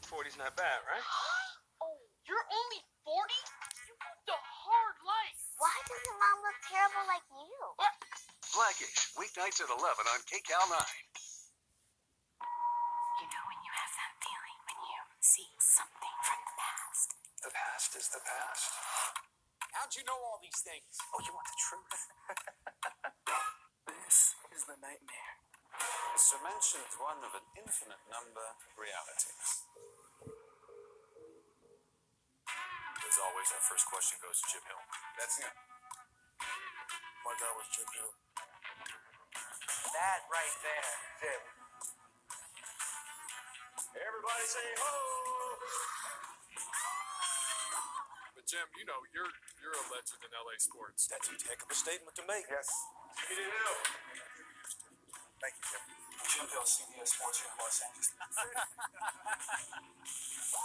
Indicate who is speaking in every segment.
Speaker 1: 40's not bad, right?
Speaker 2: Oh, you're only 40? You lived a hard life.
Speaker 3: Why does your mom look terrible like you?
Speaker 2: What?
Speaker 4: Blackish, weeknights at 11 on KCAL 9.
Speaker 5: You know when you have that feeling when you see something from the past?
Speaker 4: The past is the past.
Speaker 6: How'd you know all these things?
Speaker 4: Oh, you want the truth? This is the nightmare.
Speaker 6: This dimension is one of an infinite number of realities.
Speaker 4: As always, our first question goes to Jim Hill.
Speaker 6: That's him.
Speaker 4: My guy was Jim Hill.
Speaker 1: That right there, Jim.
Speaker 4: Everybody say ho!
Speaker 7: But Jim, you know, you're a legend in LA sports.
Speaker 4: That's a heck of a statement to make.
Speaker 6: Yes.
Speaker 4: Jimmy Hill. Thank you, Jim. Jim Hill, CBS Sports here in Los Angeles.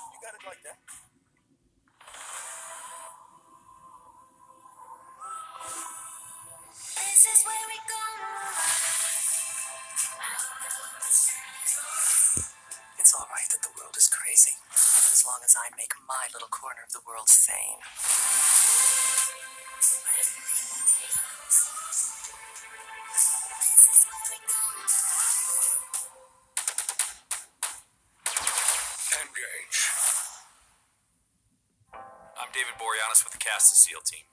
Speaker 4: You got it like that.
Speaker 5: This is where we go.
Speaker 8: It's all right that the world is crazy, as long as I make my little corner of the world sane.
Speaker 4: Engage.
Speaker 9: I'm David Boreanaz with the KCAL team,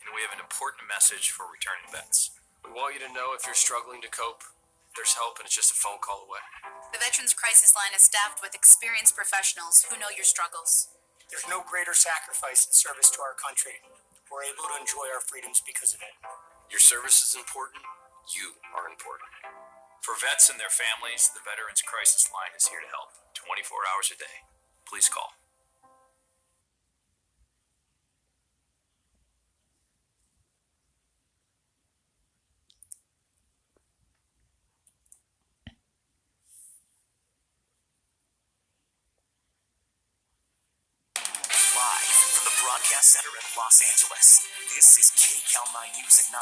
Speaker 9: and we have an important message for returning vets. We want you to know if you're struggling to cope, there's help and it's just a phone call away.
Speaker 10: The Veterans Crisis Line is staffed with experienced professionals who know your struggles.
Speaker 8: There's no greater sacrifice in service to our country. We're able to enjoy our freedoms because of it.
Speaker 9: Your service is important. You are important. For vets and their families, the Veterans Crisis Line is here to help 24 hours a day. Please call.
Speaker 8: Live from the Broadcast Center in Los Angeles, this is KCAL 9 News at 9.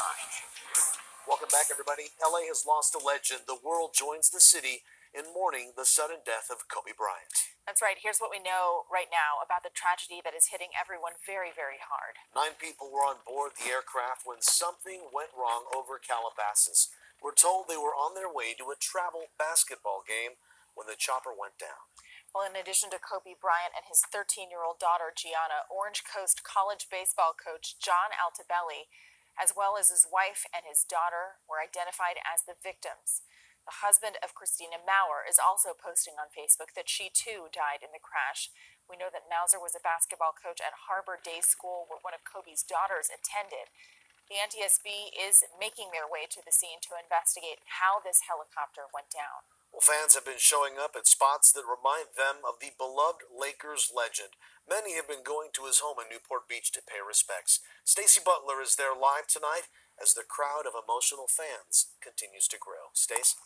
Speaker 11: Welcome back, everybody. LA has lost a legend. The world joins the city in mourning the sudden death of Kobe Bryant.
Speaker 12: That's right. Here's what we know right now about the tragedy that is hitting everyone very, very hard.
Speaker 11: 9 people were on board the aircraft when something went wrong over Calabasas. We're told they were on their way to a travel basketball game when the chopper went down.
Speaker 12: Well, in addition to Kobe Bryant and his 13-year-old daughter, Gianna, Orange Coast College baseball coach John Altobelli, as well as his wife and his daughter, were identified as the victims. The husband of Christina Maurer is also posting on Facebook that she, too, died in the crash. We know that Mauser was a basketball coach at Harbor Day School, where one of Kobe's daughters attended. The NTSB is making their way to the scene to investigate how this helicopter went down.
Speaker 11: Well, fans have been showing up at spots that remind them of the beloved Lakers legend. Many have been going to his home in Newport Beach to pay respects. Stacey Butler is there live tonight as the crowd of emotional fans continues to grow. Stace?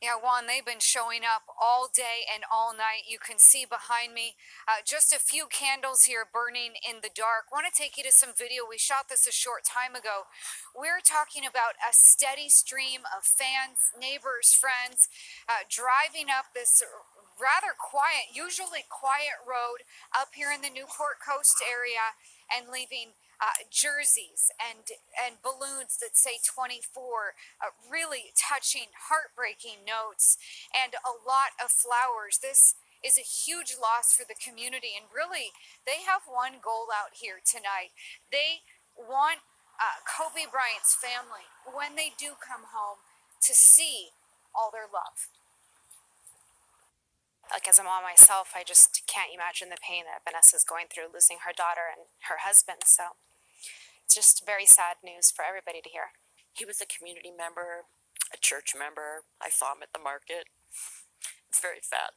Speaker 13: Yeah, Juan, they've been showing up all day and all night. You can see behind me just a few candles here burning in the dark. Want to take you to some video. We shot this a short time ago. We're talking about a steady stream of fans, neighbors, friends driving up this rather quiet, usually quiet road up here in the Newport Coast area and leaving jerseys and balloons that say 24, really touching, heartbreaking notes, and a lot of flowers. This is a huge loss for the community, and really, they have one goal out here tonight. They want Kobe Bryant's family, when they do come home, to see all their love.
Speaker 10: Like, as a mom myself, I just can't imagine the pain that Vanessa's going through, losing her daughter and her husband. So it's just very sad news for everybody to hear.
Speaker 8: He was a community member, a church member. I saw him at the market. It's very sad.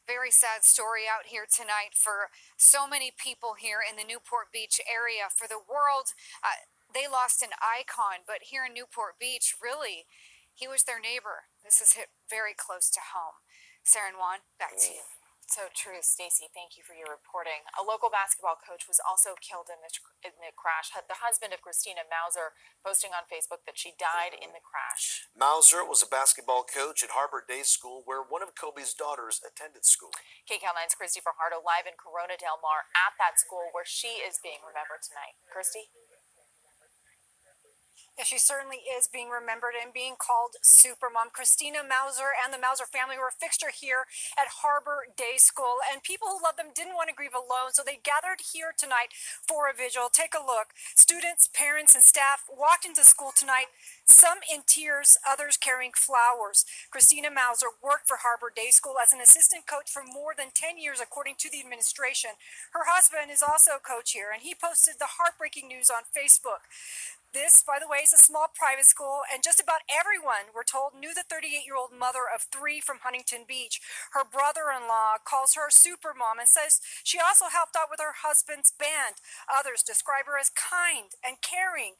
Speaker 13: Very sad story out here tonight for so many people here in the Newport Beach area. For the world, they lost an icon, but here in Newport Beach, really, he was their neighbor. This is hit very close to home. Sarah and Juan, back to you.
Speaker 12: So true, Stacy. Thank you for your reporting. A local basketball coach was also killed in the crash. The husband of Christina Mauser posting on Facebook that she died in the crash.
Speaker 11: Mauser was a basketball coach at Harbor Day School, where one of Kobe's daughters attended school.
Speaker 12: KCAL 9's Christy Fajardo live in Corona Del Mar at that school where she is being remembered tonight. Christy?
Speaker 14: Yeah, she certainly is being remembered and being called Supermom. Christina Mauser and the Mauser family were a fixture here at Harbor Day School, and people who love them didn't want to grieve alone, so they gathered here tonight for a vigil. Take a look. Students, parents, and staff walked into school tonight, some in tears, others carrying flowers. Christina Mauser worked for Harbor Day School as an assistant coach for more than 10 years, according to the administration. Her husband is also a coach here, and he posted the heartbreaking news on Facebook. This, by the way, is a small private school, and just about everyone, we're told, knew the 38-year-old mother of 3 from Huntington Beach. Her brother-in-law calls her Supermom and says she also helped out with her husband's band. Others describe her as kind and caring,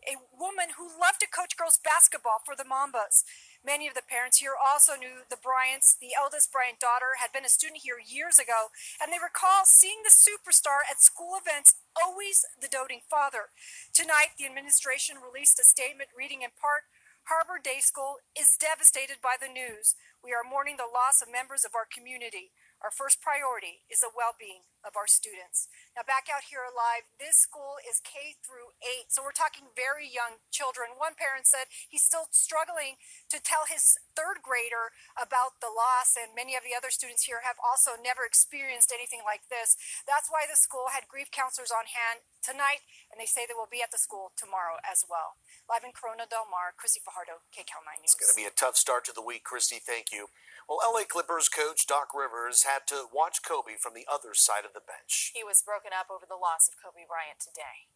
Speaker 14: a woman who loved to coach girls basketball for the Mambas. Many of the parents here also knew the Bryants. The eldest Bryant daughter had been a student here years ago, and they recall seeing the superstar at school events, always the doting father. Tonight, the administration released a statement reading in part, Harbor Day School is devastated by the news. We are mourning the loss of members of our community. Our first priority is the well-being of our students. Now back out here live, this school is K through 8, so we're talking very young children. One parent said he's still struggling to tell his third grader about the loss, and many of the other students here have also never experienced anything like this. That's why the school had grief counselors on hand tonight, and they say they will be at the school tomorrow as well. Live in Corona Del Mar, Christy Fajardo, KCAL 9 News.
Speaker 11: It's going to be a tough start to the week, Christy. Thank you. Well, LA Clippers coach Doc Rivers had to watch Kobe from the other side of the bench.
Speaker 12: He was broken up over the loss of Kobe Bryant today.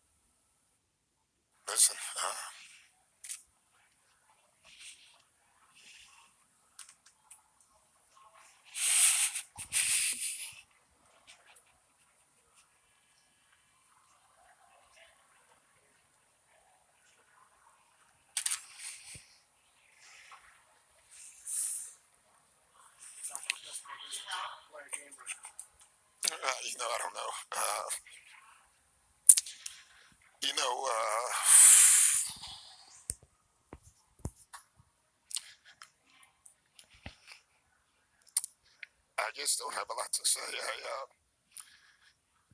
Speaker 15: Listen, I don't know. I just don't have a lot to say.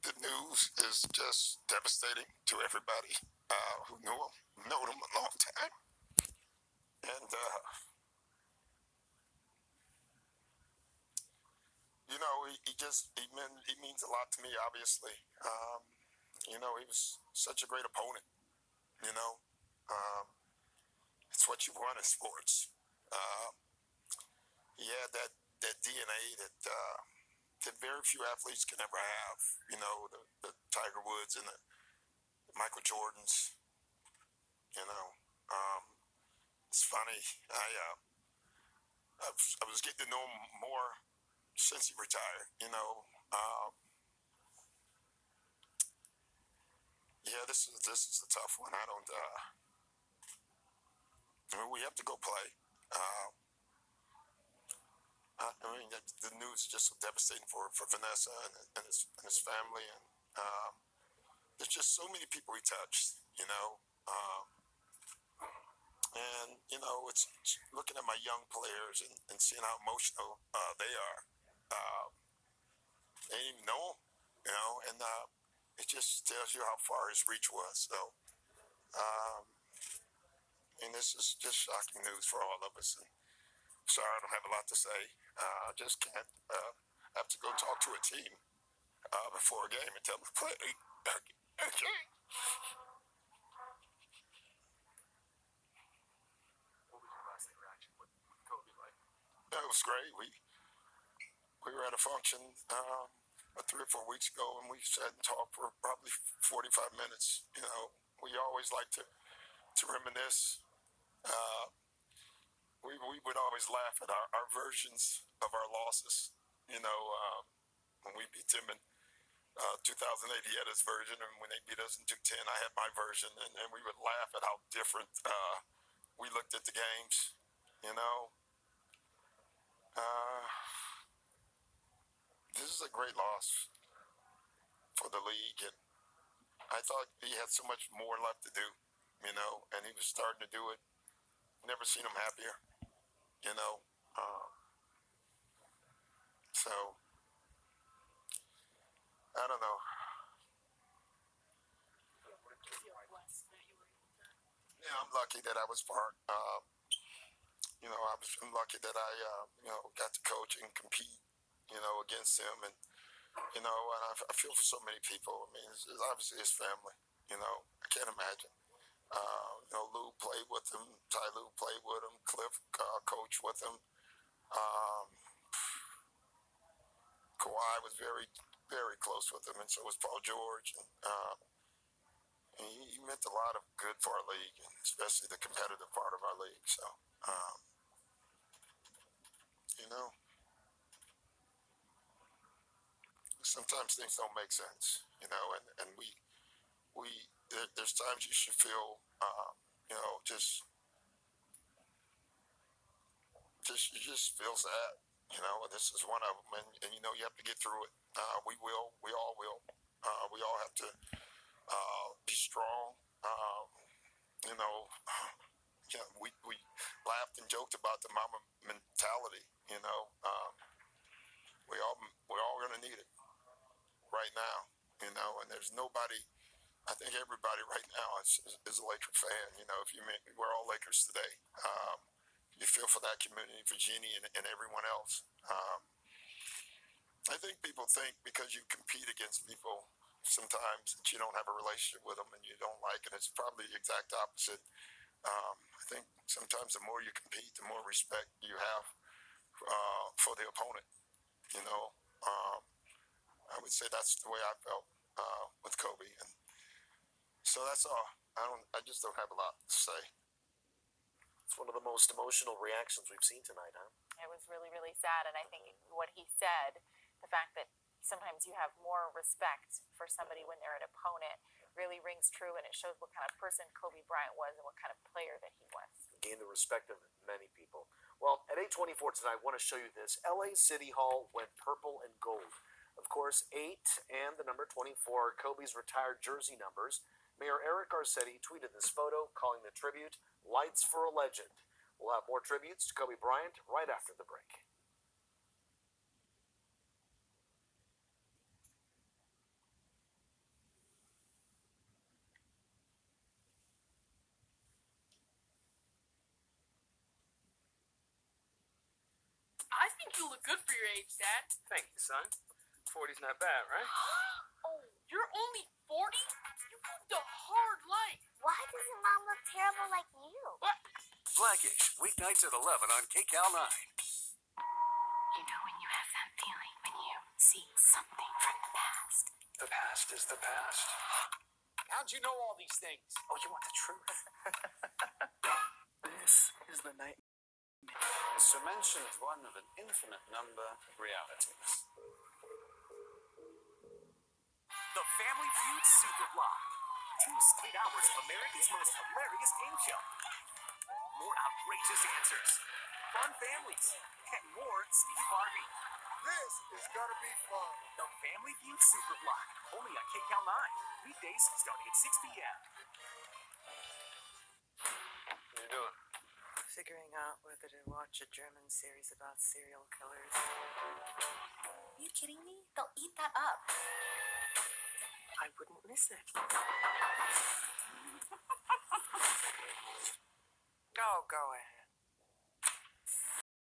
Speaker 15: The news is just devastating to everybody who know him a long time. And, he means a lot to me, obviously. He was such a great opponent, it's what you want in sports. He had that DNA that very few athletes can ever have, the Tiger Woods and the Michael Jordans, it's funny, I was getting to know him more since he retired, this is a tough one. We have to go play. The news is just so devastating for Vanessa and his family, and there's just so many people he touched, it's looking at my young players and seeing how emotional they are. They didn't even know him, and it just tells you how far his reach was. So, and this is just shocking news for all of us. And sorry, I don't have a lot to say. I just can't. I have to go talk to a team before a game and tell them to play. Okay.
Speaker 7: What was your last interaction with Kobe like?
Speaker 15: It was great. We were at a function 3 or 4 weeks ago, and we sat and talked for probably 45 minutes. We always like to reminisce. We would always laugh at our versions of our losses. When we beat them in 2008, he had his version, and when they beat us in 2010, I had my version, and we would laugh at how different we looked at the games. this is a great loss for the league, and I thought he had so much more left to do, and he was starting to do it. Never seen him happier, you know. So I don't know. Yeah, I'm lucky that I was part. I'm lucky that I, got to coach and compete, against him, and I feel for so many people. I mean, it's obviously his family. I can't imagine. Lou played with him. Ty Lue played with him. Cliff coached with him. Kawhi was very, very close with him, and so was Paul George. And he meant a lot of good for our league, and especially the competitive part of our league. So, sometimes things don't make sense, and there's times you should feel, you just feel sad, and this is one of them, and you have to get through it. We all will. We all have to be strong. We laughed and joked about the mama mentality. We're all gonna need it right now. And there's nobody. I think everybody right now is a Laker fan. We're all Lakers today. You feel for that community, for Jeannie and everyone else. I think people think because you compete against people sometimes that you don't have a relationship with them and you don't like it. It's probably the exact opposite. I think sometimes the more you compete, the more respect you have for the opponent. I would say that's the way I felt with Kobe, and so that's all. I just don't have a lot to say.
Speaker 11: It's one of the most emotional reactions we've seen tonight, huh?
Speaker 12: It was really, really sad, and I think what he said, the fact that sometimes you have more respect for somebody when they're an opponent, really rings true, and it shows what kind of person Kobe Bryant was and what kind of player that he was.
Speaker 11: Gained the respect of many people. Well, at 8:24 tonight, I want to show you this. LA City Hall went purple and gold. Of course, 8 and the number 24 are Kobe's retired jersey numbers. Mayor Eric Garcetti tweeted this photo, calling the tribute "Lights for a Legend." We'll have more tributes to Kobe Bryant right after the break.
Speaker 2: I think you look good for your age, Dad.
Speaker 1: Thank you, son. 40's not bad, right?
Speaker 2: Oh, you're only 40? You lived a hard life.
Speaker 3: Why doesn't Mom look terrible like you?
Speaker 2: What?
Speaker 16: Blackish, weeknights at 11 on KCAL 9.
Speaker 5: You know when you have that feeling when you see something from the past.
Speaker 6: The past is the past.
Speaker 1: How'd you know all these things?
Speaker 6: Oh, you want the truth?
Speaker 16: This is the night.
Speaker 6: This dimension is one of an infinite number of realities.
Speaker 16: The Family Feud Super Block. 2 straight hours of America's most hilarious game show. More outrageous answers, fun families, and more Steve Harvey.
Speaker 15: This is gonna be fun.
Speaker 16: The Family Feud Super Block, only on KCAL 9. Weekdays starting at 6 p.m.
Speaker 1: What are you doing?
Speaker 8: Figuring out whether to watch a German series about serial killers.
Speaker 5: Are you kidding me? They'll eat that up.
Speaker 8: I wouldn't miss it. Oh, go ahead.